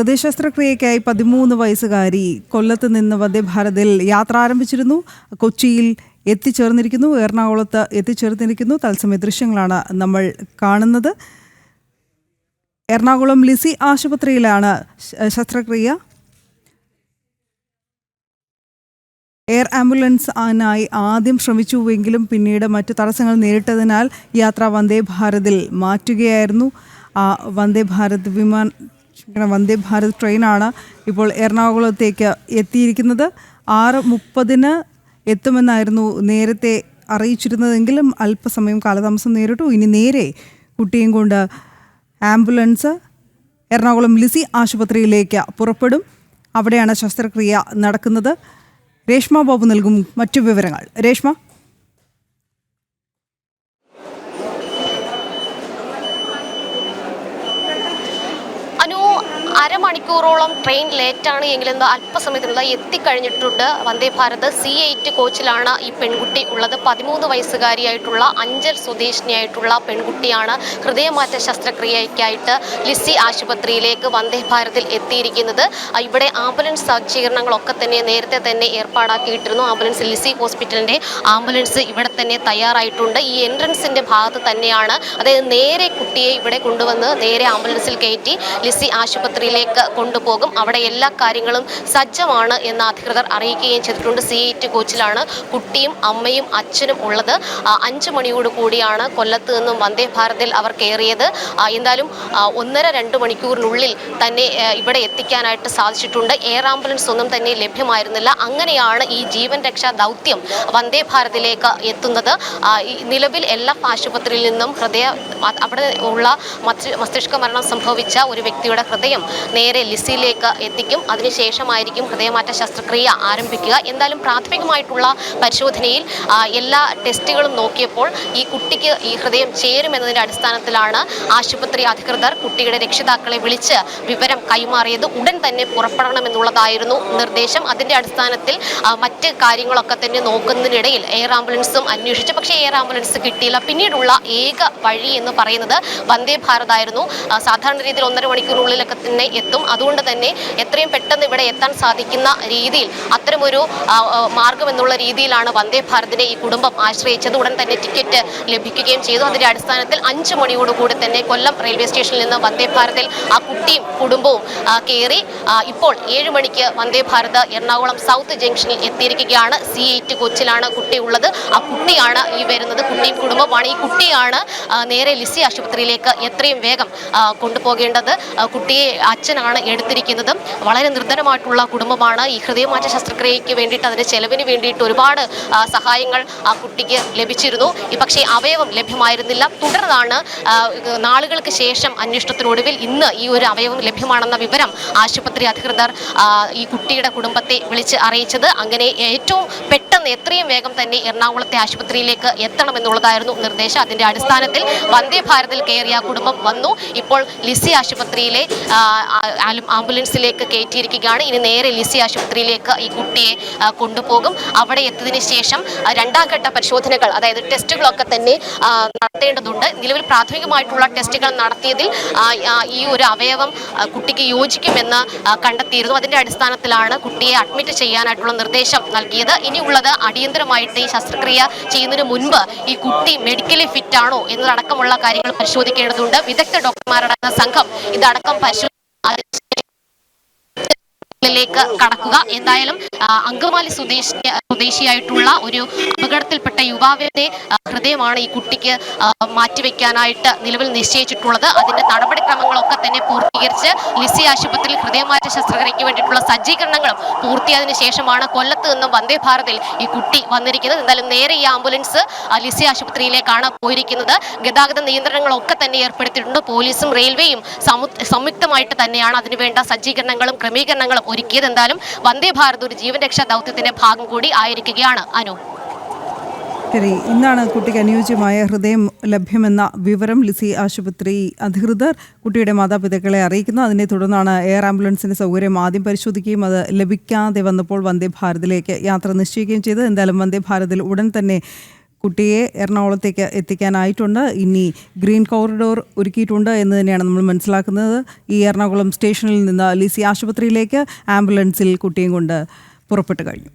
ഹൃദയശസ്ത്രക്രിയയ്ക്കായി 13 വയസ്സുകാരി കൊല്ലത്ത് നിന്ന് വന്ദേ ഭാരതിൽ യാത്ര ആരംഭിച്ചിരുന്നു. കൊച്ചിയിൽ എത്തിച്ചേർന്നിരിക്കുന്നു, എറണാകുളത്ത് എത്തിച്ചേർന്നിരിക്കുന്നു. തത്സമയ ദൃശ്യങ്ങളാണ് നമ്മൾ കാണുന്നത്. എറണാകുളം ലിസി ആശുപത്രിയിലാണ് ശസ്ത്രക്രിയ. എയർ ആംബുലൻസിനായി ആദ്യം ശ്രമിച്ചുവെങ്കിലും പിന്നീട് മറ്റു തടസ്സങ്ങൾ നേരിട്ടതിനാൽ യാത്ര വന്ദേ ഭാരതിൽ മാറ്റുകയായിരുന്നു. വന്ദേ ഭാരത് ട്രെയിനാണ് ഇപ്പോൾ എറണാകുളത്തേക്ക് എത്തിയിരിക്കുന്നത്. 6:30 എത്തുമെന്നായിരുന്നു നേരത്തെ അറിയിച്ചിരുന്നതെങ്കിലും അല്പസമയം കാലതാമസം നേരിട്ടു. ഇനി നേരെ കുട്ടിയും കൊണ്ട് ആംബുലൻസ് എറണാകുളം ലിസി ആശുപത്രിയിലേക്ക് പുറപ്പെടും. അവിടെയാണ് ശസ്ത്രക്രിയ നടക്കുന്നത്. രേഷ്മ ബാബു നൽകും മറ്റു വിവരങ്ങൾ. രേഷ്മ. അരമണിക്കൂറോളം ട്രെയിൻ ലേറ്റാണ് എങ്കിലും അല്പസമയത്തിനുള്ള എത്തിക്കഴിഞ്ഞിട്ടുണ്ട്. വന്ദേ ഭാരത് C8 കോച്ചിലാണ് ഈ പെൺകുട്ടി ഉള്ളത്. 13 വയസ്സുകാരിയായിട്ടുള്ള അഞ്ചൽ സ്വദേശിനിയായിട്ടുള്ള പെൺകുട്ടിയാണ് ഹൃദയമാറ്റ ശസ്ത്രക്രിയയ്ക്കായിട്ട് ലിസി ആശുപത്രിയിലേക്ക് വന്ദേ ഭാരതിൽ എത്തിയിരിക്കുന്നത്. ഇവിടെ ആംബുലൻസ് സജ്ജീകരണങ്ങളൊക്കെ തന്നെ നേരത്തെ തന്നെ ഏർപ്പാടാക്കിയിട്ടിരുന്നു. ആംബുലൻസ് ലിസി ഹോസ്പിറ്റലിൻ്റെ ആംബുലൻസ് ഇവിടെ തന്നെ തയ്യാറായിട്ടുണ്ട്. ഈ എൻട്രൻസിൻ്റെ ഭാഗത്ത് തന്നെയാണ്, അതായത് നേരെ കുട്ടിയെ ഇവിടെ കൊണ്ടുവന്ന് നേരെ ആംബുലൻസിൽ കയറ്റി ലിസി ആശുപത്രിയിലേക്ക് കൊണ്ടുപോകും. അവിടെ എല്ലാ കാര്യങ്ങളും സജ്ജമാണ് എന്ന് അധികൃതർ അറിയിക്കുകയും ചെയ്തിട്ടുണ്ട്. C8 കോച്ചിലാണ് കുട്ടിയും അമ്മയും അച്ഛനും ഉള്ളത്. 5 മണിയോടുകൂടിയാണ് കൊല്ലത്ത് നിന്നും വന്ദേ ഭാരതിൽ അവർ കയറിയത്. എന്തായാലും 1.5-2 മണിക്കൂറിനുള്ളിൽ തന്നെ ഇവിടെ എത്തിക്കാനായിട്ട് സാധിച്ചിട്ടുണ്ട്. എയർ ആംബുലൻസ് ഒന്നും തന്നെ ലഭ്യമായിരുന്നില്ല. അങ്ങനെയാണ് ഈ ജീവൻ രക്ഷാ ദൗത്യം വന്ദേ ഭാരതിലേക്ക് എത്തുന്നത്. നിലവിൽ എല്ലാ ആശുപത്രിയിൽ നിന്നും അവിടെ ഉള്ള മസ്തിഷ്ക മരണം സംഭവിച്ച ഒരു വ്യക്തിയുടെ ഹൃദയം നേരെ ലിസിയിലേക്ക് എത്തിക്കും. അതിനുശേഷമായിരിക്കും ഹൃദയമാറ്റ ശസ്ത്രക്രിയ ആരംഭിക്കുക. എന്തായാലും പ്രാഥമികമായിട്ടുള്ള പരിശോധനയിൽ എല്ലാ ടെസ്റ്റുകളും നോക്കിയപ്പോൾ ഈ കുട്ടിക്ക് ഈ ഹൃദയം ചേരുമെന്നതിൻ്റെ അടിസ്ഥാനത്തിലാണ് ആശുപത്രി അധികൃതർ കുട്ടിയുടെ രക്ഷിതാക്കളെ വിളിച്ച് വിവരം കൈമാറിയത്. ഉടൻ തന്നെ പുറപ്പെടണമെന്നുള്ളതായിരുന്നു നിർദ്ദേശം. അതിൻ്റെ അടിസ്ഥാനത്തിൽ മറ്റ് കാര്യങ്ങളൊക്കെ തന്നെ നോക്കുന്നതിനിടയിൽ എയർ ആംബുലൻസും അന്വേഷിച്ചു. പക്ഷേ എയർ ആംബുലൻസ് കിട്ടിയില്ല. പിന്നീടുള്ള ഏക വഴി എന്ന് പറയുന്നത് വന്ദേ ഭാരത് ആയിരുന്നു. സാധാരണ രീതിയിൽ 1.5 മണിക്കൂറിനുള്ളിലൊക്കെ തന്നെ എത്തും. അതുകൊണ്ട് തന്നെ എത്രയും പെട്ടെന്ന് ഇവിടെ എത്താൻ സാധിക്കുന്ന രീതിയിൽ അത്തരമൊരു മാർഗം എന്നുള്ള രീതിയിലാണ് വന്ദേ ഭാരതിനെ ഈ കുടുംബം ആശ്രയിച്ചത്. ഉടൻ തന്നെ ടിക്കറ്റ് ലഭിക്കുകയും ചെയ്തു. അതിൻ്റെ അടിസ്ഥാനത്തിൽ 5 മണിയോടുകൂടി തന്നെ കൊല്ലം റെയിൽവേ സ്റ്റേഷനിൽ നിന്ന് വന്ദേ ഭാരതിൽ ആ കുട്ടിയും കുടുംബവും കയറി. ഇപ്പോൾ 7 മണിക്ക് വന്ദേ ഭാരത് എറണാകുളം സൗത്ത് ജംഗ്ഷനിൽ എത്തിയിരിക്കുകയാണ്. C8 കോച്ചിലാണ് കുട്ടി ഉള്ളത്. ആ കുട്ടിയാണ് ഈ വരുന്നത്. കുട്ടിയും കുടുംബമാണ്. ഈ കുട്ടിയാണ് നേരെ ലിസി ആശുപത്രിയിലേക്ക് എത്രയും വേഗം കൊണ്ടുപോകേണ്ടത്. കുട്ടിയെ അച്ഛനാണ് എടുത്തിരിക്കുന്നത്. വളരെ നിർധനമായിട്ടുള്ള കുടുംബമാണ്. ഈ ഹൃദയമാറ്റ ശസ്ത്രക്രിയയ്ക്ക് വേണ്ടിയിട്ട് അതിൻ്റെ ചെലവിന് വേണ്ടിയിട്ട് ഒരുപാട് സഹായങ്ങൾ ആ കുട്ടിക്ക് ലഭിച്ചിരുന്നു. പക്ഷേ അവയവം ലഭ്യമായിരുന്നില്ല. തുടർന്നാണ് നാളുകൾക്ക് ശേഷം അന്വേഷണത്തിനൊടുവിൽ ഇന്ന് ഈ ഒരു അവയവം ലഭ്യമാണെന്ന വിവരം ആശുപത്രി അധികൃതർ ഈ കുട്ടിയുടെ കുടുംബത്തെ വിളിച്ച് അറിയിച്ചത്. അങ്ങനെ ഏറ്റവും പെട്ടെന്ന് എത്രയും വേഗം തന്നെ എറണാകുളത്തെ ആശുപത്രിയിലേക്ക് എത്തണമെന്നുള്ളതായിരുന്നു നിർദ്ദേശം. അതിൻ്റെ അടിസ്ഥാനത്തിൽ വന്ദേ ഭാരതിൽ കയറിയ കുടുംബം വന്നു. ഇപ്പോൾ ലിസി ആശുപത്രിയിലെ ആംബുലൻസിലേക്ക് കയറ്റിയിരിക്കുകയാണ്. ഇനി നേരെ ലിസി ആശുപത്രിയിലേക്ക് ഈ കുട്ടിയെ കൊണ്ടുപോകും. അവിടെ എത്തിയതിന് ശേഷം 2ാം ഘട്ട പരിശോധനകൾ, അതായത് ടെസ്റ്റുകളൊക്കെ തന്നെ നടത്തേണ്ടതുണ്ട്. നിലവിൽ പ്രാഥമികമായിട്ടുള്ള ടെസ്റ്റുകൾ നടത്തിയതിൽ ഈ ഒരു അവയവം കുട്ടിക്ക് യോജിക്കുമെന്ന് കണ്ടെത്തിയിരുന്നു. അതിൻ്റെ അടിസ്ഥാനത്തിലാണ് കുട്ടിയെ അഡ്മിറ്റ് ചെയ്യാനായിട്ടുള്ള നിർദ്ദേശം നൽകിയത്. ഇനിയുള്ളത് അടിയന്തരമായിട്ട് ഈ ശസ്ത്രക്രിയ ചെയ്യുന്നതിന് മുൻപ് ഈ കുട്ടി മെഡിക്കലി ഫിറ്റ് ആണോ എന്നതടക്കമുള്ള കാര്യങ്ങൾ പരിശോധിക്കേണ്ടതുണ്ട്. വിദഗ്ധ ഡോക്ടർമാരടങ്ങുന്ന സംഘം ഇതടക്കം ിലേക്ക് കടക്കുക. എന്തായാലും അങ്കമാലി സ്വദേശിയായിട്ടുള്ള ഒരു അപകടത്തിൽപ്പെട്ട യുവാവിന്റെ ഹൃദയമാണ് ഈ കുട്ടിക്ക് മാറ്റിവെക്കാനായിട്ട് നിലവിൽ നിശ്ചയിച്ചിട്ടുള്ളത്. അതിന്റെ നടപടിക്രമങ്ങളൊക്കെ തന്നെ പൂർത്തീകരിച്ച് ലിസി ആശുപത്രിയിൽ ഹൃദയമാറ്റ ശസ്ത്രക്രിയയ്ക്ക് വേണ്ടിയിട്ടുള്ള സജ്ജീകരണങ്ങളും പൂർത്തിയായതിനു ശേഷമാണ് കൊല്ലത്ത് നിന്നും വന്ദേ ഭാരതിൽ ഈ കുട്ടി വന്നിരിക്കുന്നത്. എന്തായാലും നേരെ ഈ ആംബുലൻസ് ലിസി ആശുപത്രിയിലേക്കാണ് പോയിരിക്കുന്നത്. ഗതാഗത നിയന്ത്രണങ്ങളൊക്കെ തന്നെ ഏർപ്പെടുത്തിയിട്ടുണ്ട്. പോലീസും റെയിൽവേയും സംയുക്തമായിട്ട് തന്നെയാണ് അതിനുവേണ്ട സജ്ജീകരണങ്ങളും ക്രമീകരണങ്ങളും ഒരുക്കിയത്. എന്തായാലും വന്ദേ ഭാരത് ഒരു ജീവൻ രക്ഷാ ദൗത്യത്തിന്റെ ഭാഗം കൂടി ആയിരിക്കുകയാണ്. അനു, ശരി. ഇന്നാണ് കുട്ടിക്ക് അനുയോജ്യമായ ഹൃദയം ലഭ്യമെന്ന വിവരം ലിസി ആശുപത്രി അധികൃതർ കുട്ടിയുടെ മാതാപിതാക്കളെ അറിയിക്കുന്നത്. അതിനെ തുടർന്നാണ് എയർ ആംബുലൻസിന്റെ സൗകര്യം ആദ്യം പരിശോധിക്കുകയും അത് ലഭിക്കാതെ വന്നപ്പോൾ വന്ദേ ഭാരതിലേക്ക് യാത്ര നിശ്ചയിക്കുകയും ചെയ്തത്. എന്തായാലും വന്ദേ ഭാരതിൽ ഉടൻ തന്നെ കുട്ടിയെ എറണാകുളത്തേക്ക് എത്തിക്കാനായിട്ടുണ്ട്. ഇനി ഗ്രീൻ കോറിഡോർ ഒരുക്കിയിട്ടുണ്ട് എന്ന് തന്നെയാണ് നമ്മൾ മനസ്സിലാക്കുന്നത്. ഈ എറണാകുളം സ്റ്റേഷനിൽ നിന്ന് ലിസി ആശുപത്രിയിലേക്ക് ആംബുലൻസിൽ കുട്ടിയും കൊണ്ട് പുറപ്പെട്ടു കഴിഞ്ഞു.